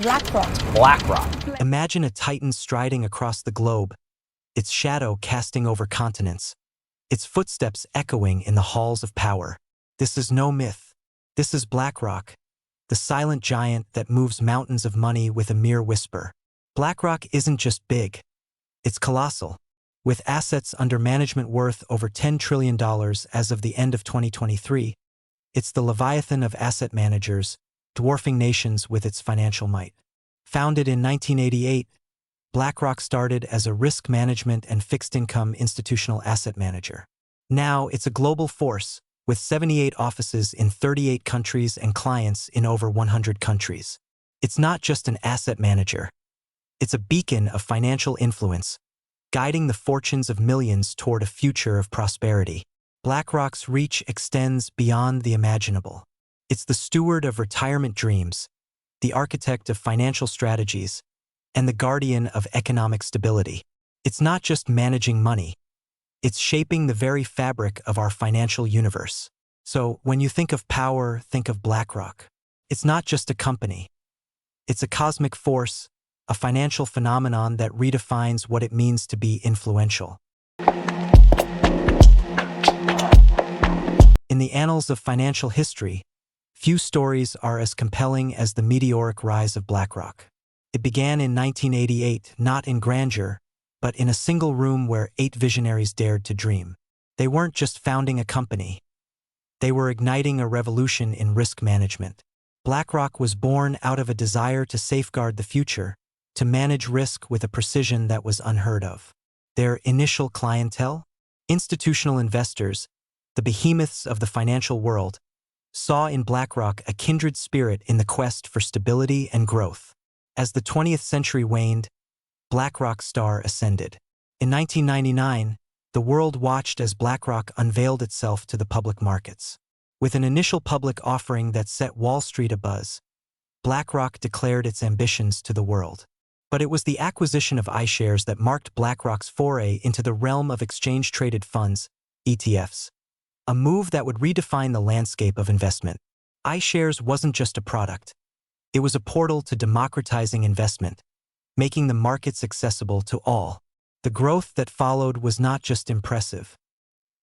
BlackRock. BlackRock. Imagine a titan striding across the globe, its shadow casting over continents, its footsteps echoing in the halls of power. This is no myth. This is BlackRock, the silent giant that moves mountains of money with a mere whisper. BlackRock isn't just big, it's colossal. With assets under management worth over $10 trillion as of the end of 2023, it's the leviathan of asset managers, dwarfing nations with its financial might. Founded in 1988, BlackRock started as a risk management and fixed-income institutional asset manager. Now it's a global force, with 78 offices in 38 countries and clients in over 100 countries. It's not just an asset manager. It's a beacon of financial influence, guiding the fortunes of millions toward a future of prosperity. BlackRock's reach extends beyond the imaginable. It's the steward of retirement dreams, the architect of financial strategies, and the guardian of economic stability. It's not just managing money. It's shaping the very fabric of our financial universe. So, when you think of power, think of BlackRock. It's not just a company. It's a cosmic force, a financial phenomenon that redefines what it means to be influential. In the annals of financial history, few stories are as compelling as the meteoric rise of BlackRock. It began in 1988, not in grandeur, but in a single room where 8 visionaries dared to dream. They weren't just founding a company. They were igniting a revolution in risk management. BlackRock was born out of a desire to safeguard the future, to manage risk with a precision that was unheard of. Their initial clientele, institutional investors, the behemoths of the financial world, saw in BlackRock a kindred spirit in the quest for stability and growth. As the 20th century waned, BlackRock's star ascended. In 1999, the world watched as BlackRock unveiled itself to the public markets. With an initial public offering that set Wall Street abuzz, BlackRock declared its ambitions to the world. But it was the acquisition of iShares that marked BlackRock's foray into the realm of exchange-traded funds, ETFs, a move that would redefine the landscape of investment. iShares wasn't just a product. It was a portal to democratizing investment, making the markets accessible to all. The growth that followed was not just impressive.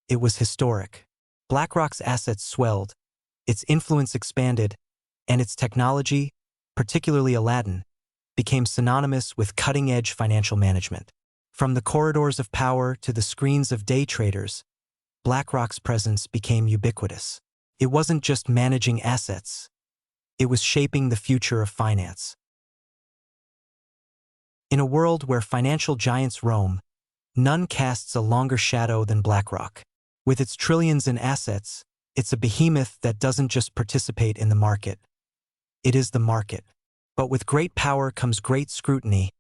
It was historic. BlackRock's assets swelled, its influence expanded, and its technology, particularly Aladdin, became synonymous with cutting-edge financial management. From the corridors of power to the screens of day traders, BlackRock's presence became ubiquitous. It wasn't just managing assets. It was shaping the future of finance. In a world where financial giants roam, none casts a longer shadow than BlackRock. With its trillions in assets, it's a behemoth that doesn't just participate in the market. It is the market. But with great power comes great scrutiny,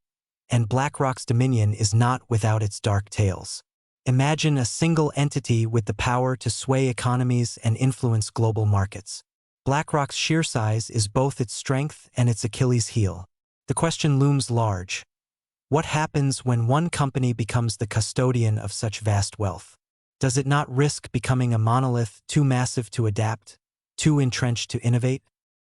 and BlackRock's dominion is not without its dark tales. Imagine a single entity with the power to sway economies and influence global markets. BlackRock's sheer size is both its strength and its Achilles heel. The question looms large. What happens when one company becomes the custodian of such vast wealth? Does it not risk becoming a monolith too massive to adapt, too entrenched to innovate?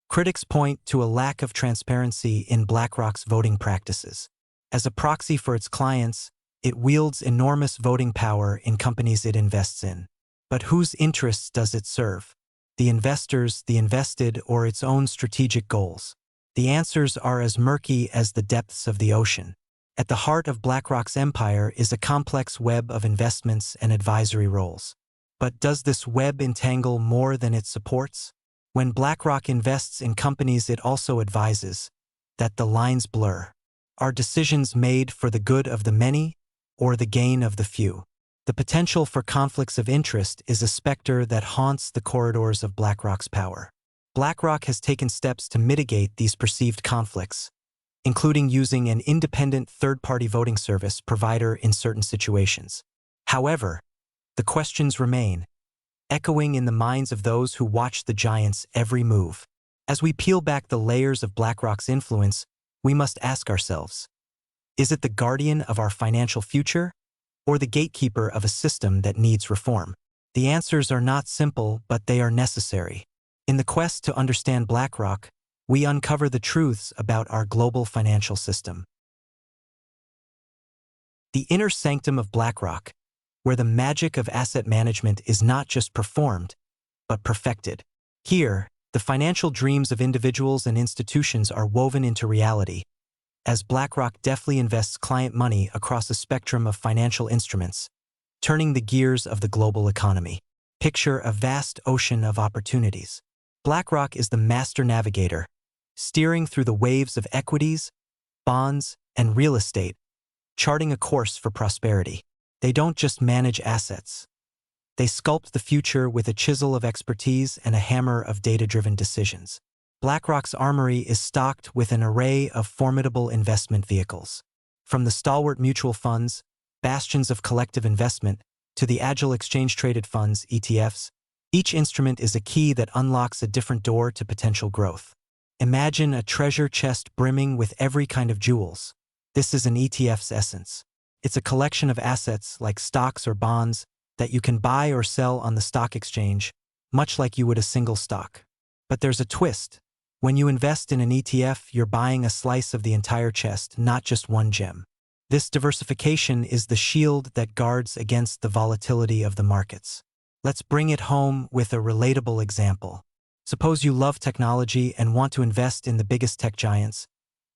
Critics point to a lack of transparency in BlackRock's voting practices. As a proxy for its clients, it wields enormous voting power in companies it invests in. But whose interests does it serve? The investors, the invested, or its own strategic goals? The answers are as murky as the depths of the ocean. At the heart of BlackRock's empire is a complex web of investments and advisory roles. But does this web entangle more than it supports? When BlackRock invests in companies it also advises, that the lines blur. Are decisions made for the good of the many or the gain of the few? The potential for conflicts of interest is a specter that haunts the corridors of BlackRock's power. BlackRock has taken steps to mitigate these perceived conflicts, including using an independent third-party voting service provider in certain situations. However, the questions remain, echoing in the minds of those who watch the giant's every move. As we peel back the layers of BlackRock's influence, we must ask ourselves, is it the guardian of our financial future, or the gatekeeper of a system that needs reform? The answers are not simple, but they are necessary. In the quest to understand BlackRock, we uncover the truths about our global financial system. The inner sanctum of BlackRock, where the magic of asset management is not just performed, but perfected. Here, the financial dreams of individuals and institutions are woven into reality, as BlackRock deftly invests client money across a spectrum of financial instruments, turning the gears of the global economy. Picture a vast ocean of opportunities. BlackRock is the master navigator, steering through the waves of equities, bonds, and real estate, charting a course for prosperity. They don't just manage assets. They sculpt the future with a chisel of expertise and a hammer of data-driven decisions. BlackRock's armory is stocked with an array of formidable investment vehicles. From the stalwart mutual funds, bastions of collective investment, to the agile exchange-traded funds, ETFs, each instrument is a key that unlocks a different door to potential growth. Imagine a treasure chest brimming with every kind of jewels. This is an ETF's essence. It's a collection of assets like stocks or bonds that you can buy or sell on the stock exchange, much like you would a single stock. But there's a twist. When you invest in an ETF, you're buying a slice of the entire chest, not just one gem. This diversification is the shield that guards against the volatility of the markets. Let's bring it home with a relatable example. Suppose you love technology and want to invest in the biggest tech giants,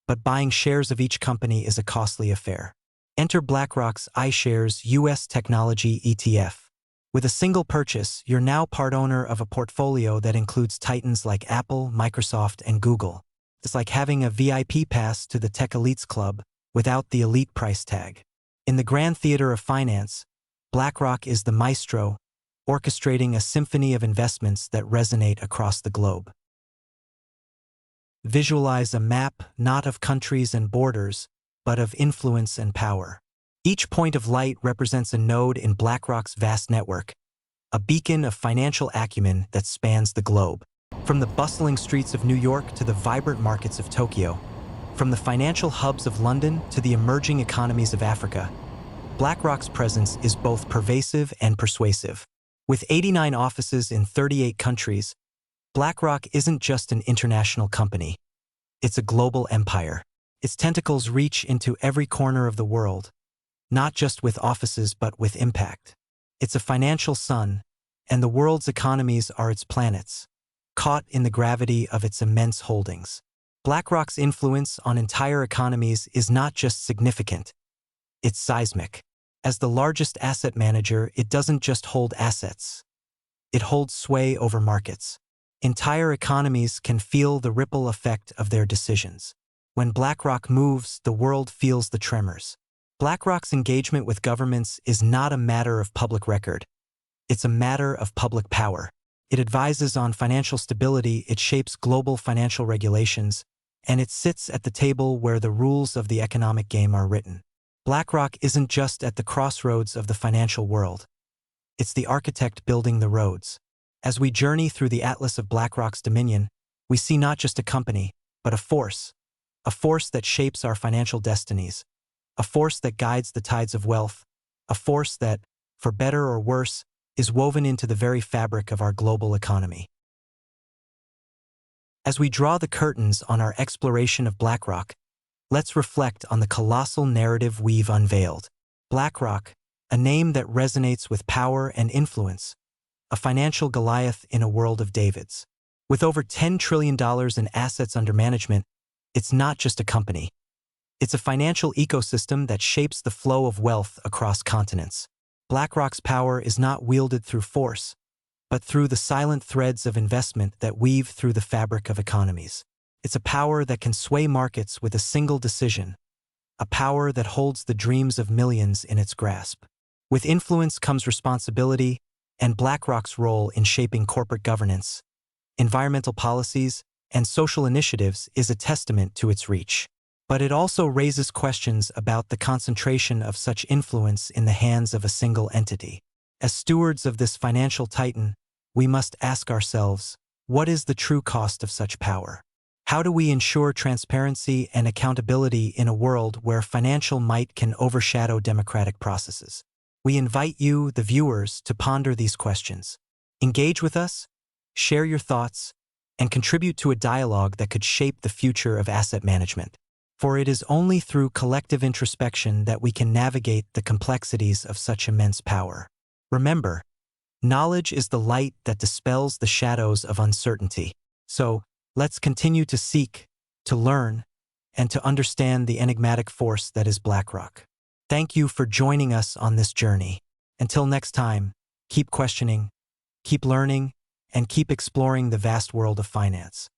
but buying shares of each company is a costly affair. Enter BlackRock's iShares US Technology ETF. With a single purchase, you're now part owner of a portfolio that includes titans like Apple, Microsoft, and Google. It's like having a VIP pass to the Tech Elites Club without the elite price tag. In the grand theater of finance, BlackRock is the maestro, orchestrating a symphony of investments that resonate across the globe. Visualize a map not of countries and borders, but of influence and power. Each point of light represents a node in BlackRock's vast network, a beacon of financial acumen that spans the globe. From the bustling streets of New York to the vibrant markets of Tokyo, from the financial hubs of London to the emerging economies of Africa, BlackRock's presence is both pervasive and persuasive. With 89 offices in 38 countries, BlackRock isn't just an international company. It's a global empire. Its tentacles reach into every corner of the world, not just with offices but with impact. It's a financial sun, and the world's economies are its planets, caught in the gravity of its immense holdings. BlackRock's influence on entire economies is not just significant, it's seismic. As the largest asset manager, it doesn't just hold assets. It holds sway over markets. Entire economies can feel the ripple effect of their decisions. When BlackRock moves, the world feels the tremors. BlackRock's engagement with governments is not a matter of public record. It's a matter of public power. It advises on financial stability, it shapes global financial regulations, and it sits at the table where the rules of the economic game are written. BlackRock isn't just at the crossroads of the financial world. It's the architect building the roads. As we journey through the atlas of BlackRock's dominion, we see not just a company, but a force that shapes our financial destinies, a force that guides the tides of wealth, a force that, for better or worse, is woven into the very fabric of our global economy. As we draw the curtains on our exploration of BlackRock, let's reflect on the colossal narrative we've unveiled. BlackRock, a name that resonates with power and influence, a financial Goliath in a world of Davids. With over $10 trillion in assets under management, it's not just a company. It's a financial ecosystem that shapes the flow of wealth across continents. BlackRock's power is not wielded through force, but through the silent threads of investment that weave through the fabric of economies. It's a power that can sway markets with a single decision, a power that holds the dreams of millions in its grasp. With influence comes responsibility, and BlackRock's role in shaping corporate governance, environmental policies, and social initiatives is a testament to its reach. But it also raises questions about the concentration of such influence in the hands of a single entity. As stewards of this financial titan, we must ask ourselves, what is the true cost of such power? How do we ensure transparency and accountability in a world where financial might can overshadow democratic processes? We invite you, the viewers, to ponder these questions. Engage with us, share your thoughts, and contribute to a dialogue that could shape the future of asset management. For it is only through collective introspection that we can navigate the complexities of such immense power. Remember, knowledge is the light that dispels the shadows of uncertainty. So, let's continue to seek, to learn, and to understand the enigmatic force that is BlackRock. Thank you for joining us on this journey. Until next time, keep questioning, keep learning, and keep exploring the vast world of finance.